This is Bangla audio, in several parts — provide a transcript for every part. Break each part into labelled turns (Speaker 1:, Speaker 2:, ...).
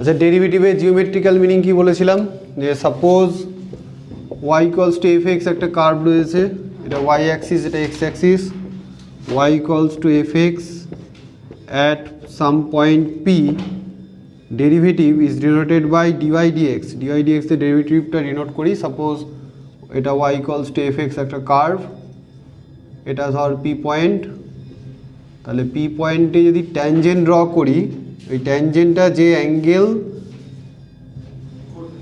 Speaker 1: আচ্ছা, ডেরিভেটিভের জিওমেট্রিক্যাল মিনিং কি বলেছিলাম, যে suppose y equals to F x একটা কার্ভ রয়েছে, এটা y অ্যাক্সিস, এটা x axis, y equals to F x at some point p, derivative is denoted by d y d x. D y d x এর ডেরিভেটিভটা ডিনোট করি, সাপোজ এটা y equals to F x একটা কার্ভ, এটা ধর p পয়েন্ট, তাহলে p পয়েন্টে যদি ট্যানজেন্ট ড্র করি, ওই ট্যানজেন্টটা যে অ্যাঙ্গেল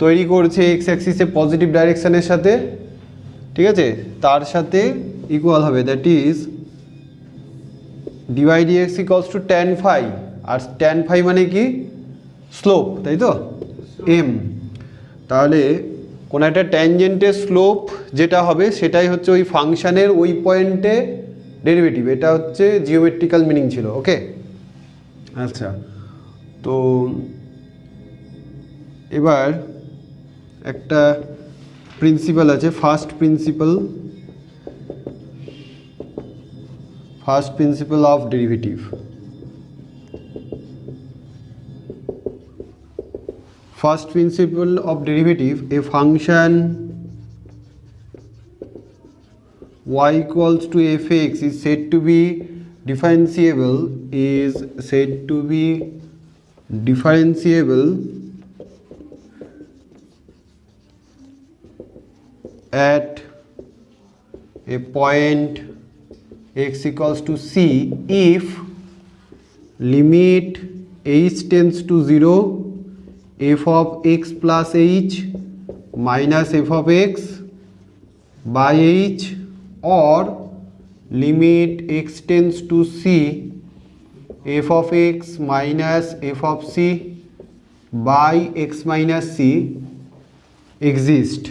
Speaker 1: তৈরি করছে এক্স অ্যাক্সিসে পজিটিভ ডাইরেকশানের সাথে, ঠিক আছে, তার সাথে ইকুয়াল হবে, that is d y d x equals to tan phi, আর ট্যান ফাই মানে কি স্লোপ, তাই তো, এম। তাহলে কোনো একটা ট্যানজেন্টের স্লোপ যেটা হবে সেটাই হচ্ছে ওই ফাংশানের ওই পয়েন্টে ডেরিভেটিভ। এটা হচ্ছে জিওমেট্রিক্যাল মিনিং ছিল। ওকে, আচ্ছা, তো এবার একটা প্রিন্সিপাল আছে, first principal of derivative. First principle of derivative, a function y equals to fx is said to be differentiable at a point x equals to c if limit h tends to 0 f of x plus h minus f of x by h, or limit x tends to c f of x minus f of c by x minus c exist.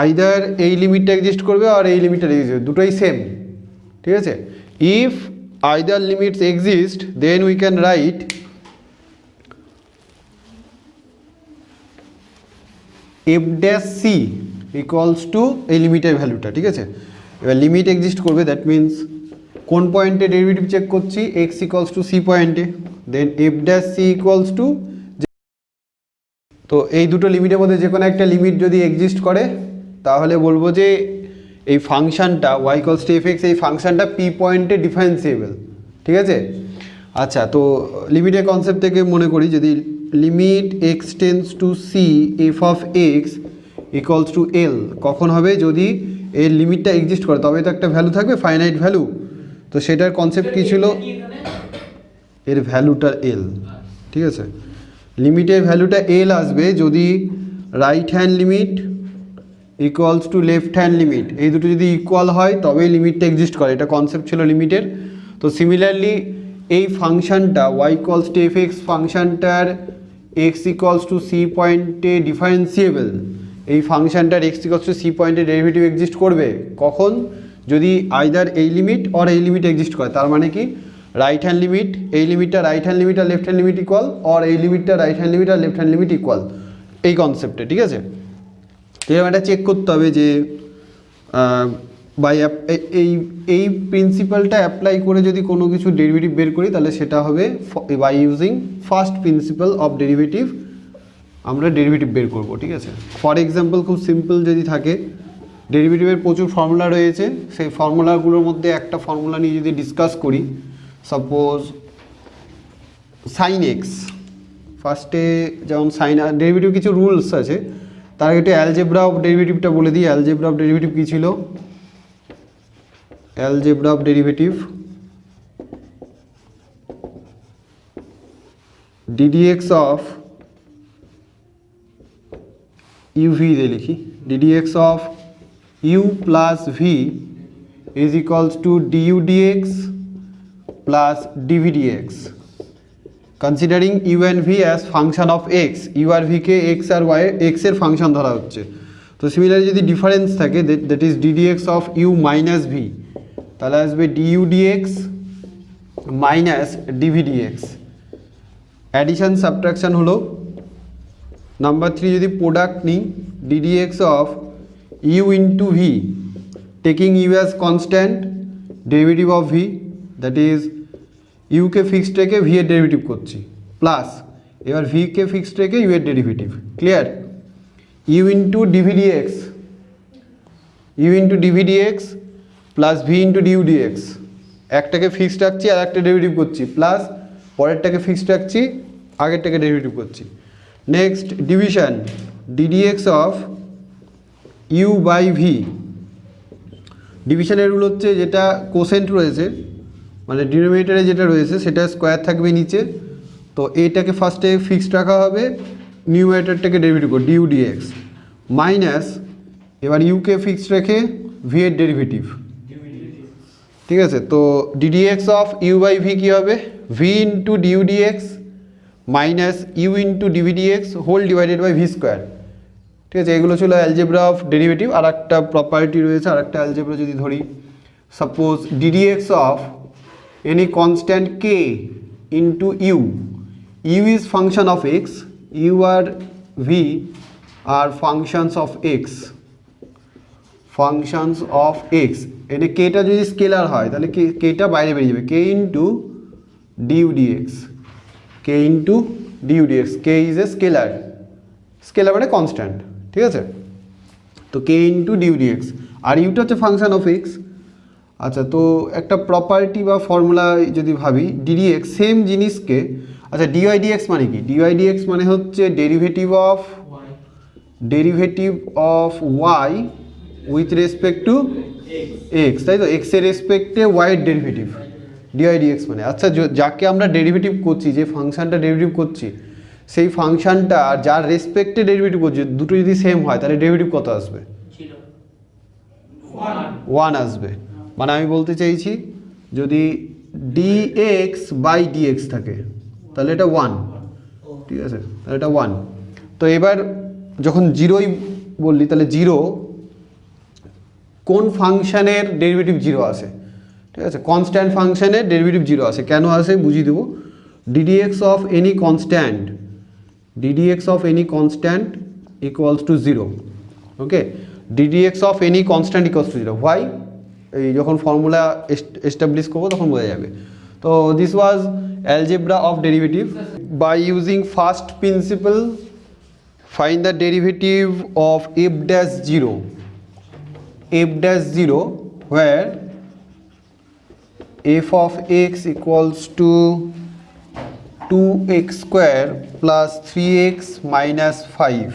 Speaker 1: Either এই লিমিটটা এক্সিস্ট করবে আর এই লিমিটটা এক্সিস্ট করবে, দুটোই সেম, ঠিক আছে। If either limits exist then we can write F dash C equals to এই লিমিটের ভ্যালুটা, ঠিক আছে। এবার লিমিট এক্সিস্ট করবে, দ্যাট মিন্স কোন পয়েন্টে ডেরিভেটিভ চেক করছি, এক্স ইকুয়ালস টু সি পয়েন্টে, then F dash C equals to, তো এই দুটো লিমিটের মধ্যে যে কোনো একটা লিমিট যদি এক্সিস্ট করে তাহলে বলবো যে এই ফাংশানটা y equals to F x, এই ফাংশানটা পি পয়েন্টে ডিফারেন্সিয়েবল, ঠিক আছে। আচ্ছা, তো লিমিটের কনসেপ্ট থেকে মনে করি, যদি limit X tends to C F of X equals to L, কখন হবে, যদি এর লিমিটটা এক্সিস্ট করে, তবে তো একটা ভ্যালু থাকবে, ফাইনাইট ভ্যালু। তো সেটার কনসেপ্ট কী ছিল, এর ভ্যালুটা এল, ঠিক আছে। লিমিটের ভ্যালুটা এল আসবে যদি right hand limit equals to left hand limit, এই দুটো যদি ইকুয়াল হয় তবেই লিমিটটা এক্সিস্ট করে, এটা কনসেপ্ট ছিল লিমিটের। তো সিমিলারলি এই ফাংশানটা y equals to F X ফাংশানটার x ইকুয়ালস টু সি পয়েন্টে ডিফারেন্সিয়েবল, এই ফাংশানটার x ইকুয়ালস টু সি পয়েন্টে ডেরিভেটিভ এক্সিস্ট করবে কখন, যদি আইদার এই লিমিট অর এই লিমিট এক্সিস্ট করে। তার মানে কি, রাইট হ্যান্ড লিমিট, এই লিমিটটা রাইট হ্যান্ড লিমিট আর left hand limit equal, or এই লিমিটটা রাইট হ্যান্ড লিমিট আর লেফট হ্যান্ড লিমিট ইকুয়াল, এই কনসেপ্টে, ঠিক আছে। তো এবার এটা চেক করতে হবে যে বাই এই প্রিন্সিপালটা অ্যাপ্লাই করে যদি কোনো কিছু ডেরিভেটিভ বের করি তাহলে সেটা হবে by using first principal of derivative, আমরা ডেরিভেটিভ বের করব, ঠিক আছে। ফর এক্সাম্পল, খুব সিম্পল যদি থাকে, ডেরিভেটিভের প্রচুর ফর্মুলা রয়েছে, সেই ফর্মুলাগুলোর মধ্যে একটা ফর্মুলা নিয়ে যদি ডিসকাস করি, সাপোজ সাইন এক্স, ফার্স্টে যেমন সাইন ডেরিভেটিভ কিছু রুলস আছে, তার একটু অ্যালজেব্রা অফ ডেরিভেটিভটা বলে দিই। অ্যালজেব্রা অফ ডেরিভেটিভ কী ছিল, algebra of derivative ddx of uv দিয়ে লিখি, ddx of u plus v is equals to du dx plus dv dx, considering u and v as function of x, u আর v কে x আর y x এর ফাংশন ধরা হচ্ছে। তো সিমিলারলি যদি ডিফারেন্স থাকে, that is ddx of u minus v, তাহলে আসবে du dx minus dv dx। Addition subtraction হলো নাম্বার 3, যদি প্রোডাক্ট নিই, ddx of u into v, taking u as constant, derivative of v, that is u কে ফিক্সড রেখে v এর ডেরিভেটিভ করছি, প্লাস এবার ভি কে ফিক্সড রেখে ইউ এর derivative, clear? U into DVDX, U into DVDX plus V into DU DX, একটাকে ফিক্সড রাখছি আর একটা ডেরিভেটিভ করছি, প্লাস পরেরটাকে ফিক্সড রাখছি আগেরটাকে ডেরিভেটিভ করছি। Next division, DDX of U by V. ডিভিশনের রুল হচ্ছে যেটা কোসেন্ট রয়েছে মানে ডিনোমিনেটরে যেটা রয়েছে সেটা স্কোয়ার থাকবে নিচে, তো এটাকে ফার্স্টে ফিক্সড রাখা হবে, নিউমারেটরটাকে ডেরিভেটিভ করো ডিউ ডিএক্স, মাইনাস এবার ইউকে ফিক্সড রেখে ভি এর ডেরিভেটিভ, ঠিক আছে? তো DDX of U by V কী হবে? V into DU DX minus U into DVDX whole divided by V square, ঠিক আছে? এগুলো ছিল অ্যালজেব্রা অফ ডেরিভেটিভ। আর একটা প্রপার্টি রয়েছে, আর একটা অ্যালজেব্রা যদি ধরি, suppose d d x of any constant কে into u, u is function of x, u আর v are functions of x, functions of x. এটা কেটা যদি স্কেলার হয় তাহলে কেটা বাইরে বেরিয়ে যাবে, K into DU DX, K into DU DX, K is a scalar, scalar মানে কনস্ট্যান্ট, ঠিক আছে? তো কে ইন্টু ডিউ ডিএক্স, আর ইউটা হচ্ছে ফাংশন অফ এক্স। আচ্ছা, তো একটা প্রপার্টি বা ফর্মুলা যদি ভাবি, ডিডিএক্স সেম জিনিসকে, আচ্ছা ডিওয়াই ডিএক্স মানে কি? ডিওয়াই ডিএক্স মানে হচ্ছে derivative of y with respect to x, তাই তো? এক্সের রেসপেক্টে ওয়াইয়ের ডেরিভেটিভ, ডিওয়াই ডিএক্স মানে। আচ্ছা, যাকে আমরা ডেরিভেটিভ করছি, যে ফাংশনটা ডেরিভেটিভ করছি, সেই ফাংশনটা যার রেসপেক্টে ডেরিভেটিভ করছি, দুটো যদি সেম হয় তাহলে ডেরিভেটিভ কত আসবে? 1 আসবে। মানে আমি বলতে চাইছি যদি ডিএক্স বাই ডিএক্স থাকে তাহলে এটা 1, ঠিক আছে? তাহলে এটা 1। তো এবার যখন জিরোই বললি তাহলে জিরো কোন ফাংশানের ডেরিভেটিভ জিরো আসে, ঠিক আছে? কনস্ট্যান্ট ফাংশানের ডেরিভেটিভ জিরো আসে। কেন আসে বুঝিয়ে দেবো। D d x of any constant, d d x of any constant equals to zero, okay? D d x of any constant equals to zero, why? এই যখন ফর্মুলা এস্টাবলিশ করবো তখন বোঝা যাবে। তো this was algebra of derivative. By using first principle find the derivative of f dash 0, f dash 0 where f of x equals to 2x square plus 3x minus 5,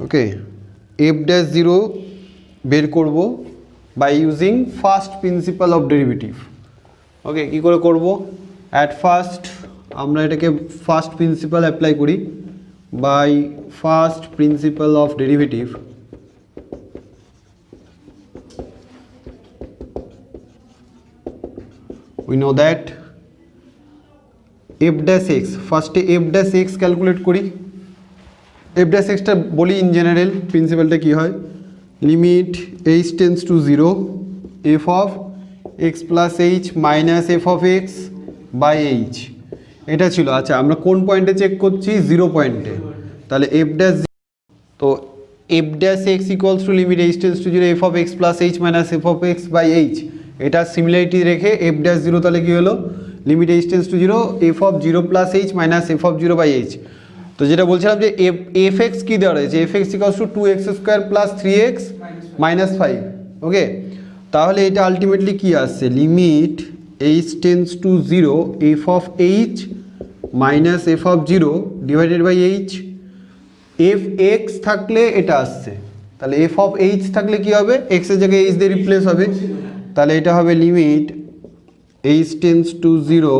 Speaker 1: okay? f dash 0 বের করব by using first principle of derivative, okay? কি করে করব? at first আমরা এটাকে ফার্স্ট প্রিন্সিপাল অ্যাপ্লাই করি। by first principle of derivative, we know that f dash x, ফার্স্টে f dash x ক্যালকুলেট করি। f dash x টা বলি ইন জেনারেল প্রিন্সিপালটা কি হয়, limit h tends to 0 f of x plus h minus f of x by h, এটা ছিল। আচ্ছা, আমরা কোন পয়েন্টে চেক করছি? 0 পয়েন্টে। তাহলে f ড্যাশ, তো f dash x equals to limit h tends to 0 f of x plus h minus f of x by h, এটা সিমিলারিটি রেখে f ড্যাশ 0 তাহলে কি হলো? Limit h tends to 0 f of 0 plus h minus f of 0 by h। তো যেটা বলছিলাম যে fx কি দেওয়া রয়েছে, fx equals to 2x square plus 3x minus 5, okay? তাহলে এটা আলটিমেটলি কি আসছে? Limit h tends to 0 f of h minus f of 0 divided by h। F x থাকলে এটা আসছে, তাহলে এফ অফ এইচ থাকলে কি হবে? এক্স এর জায়গায় এইচ দিয়ে রিপ্লেস হবে, তাহলে এটা হবে limit H tends to 0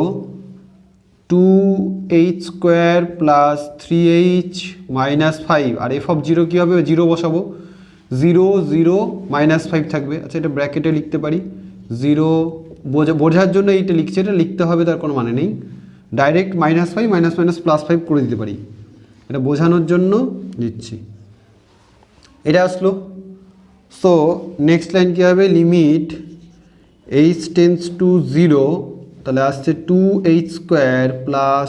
Speaker 1: 2h square plus 3h minus 5, আর এফ অফ 0 কী হবে? 0 বসাবো, 0 0 মাইনাস 5 থাকবে। আচ্ছা, এটা ব্র্যাকেটে লিখতে পারি, 0 বোঝার জন্য এইটা লিখছে, এটা লিখতে হবে তার কোনো মানে নেই, direct minus 5 minus minus plus 5 করে দিতে পারি, এটা বোঝানোর জন্য দিচ্ছি। এটা আসলো। সো নেক্সট লাইন কী হবে? লিমিট এইচ টেন্স টু 0, তাহলে আসছে 2h square plus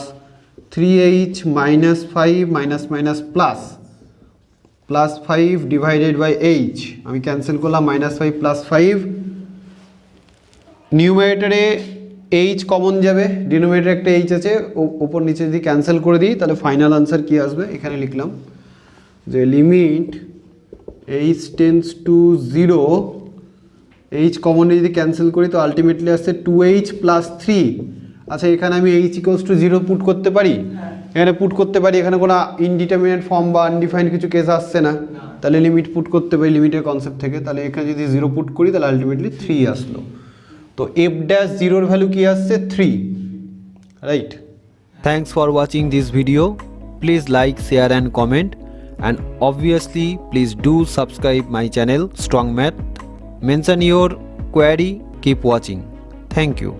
Speaker 1: 3h minus 5 minus minus plus 5 divided by h, আমি ক্যান্সেল করলাম, -5 + 5। নিউমারেটরে এইচ কমন যাবে, ডিনোমিনেটর একটা এইচ আছে, ওপর নিচে যদি ক্যান্সেল করে দিই তাহলে ফাইনাল আনসার কি আসবে, এখানে লিখলাম যে limit H tends to 0, H কমনে যদি ক্যান্সেল করি তো আলটিমেটলি আসছে 2h প্লাস 3। আচ্ছা এখানে আমি এইচ ইকুয়ালস টু 0 পুট করতে পারি, এখানে পুট করতে পারি, এখানে কোনো ইনডিটারমিনেট ফর্ম বা আনডিফাইন্ড কিছু কেস আসছে না, তাহলে লিমিট পুট করতে পারি লিমিটের কনসেপ্ট থেকে, তাহলে এখানে যদি 0 পুট করি তাহলে আলটিমেটলি 3 আসলো। তো এফ ড্যাশ জিরোর ভ্যালু কি আসছে 3, right.
Speaker 2: Thanks for watching this video. Please like, share and comment, and obviously please do subscribe my channel Strong Math. Mention your query, keep watching. Thank you.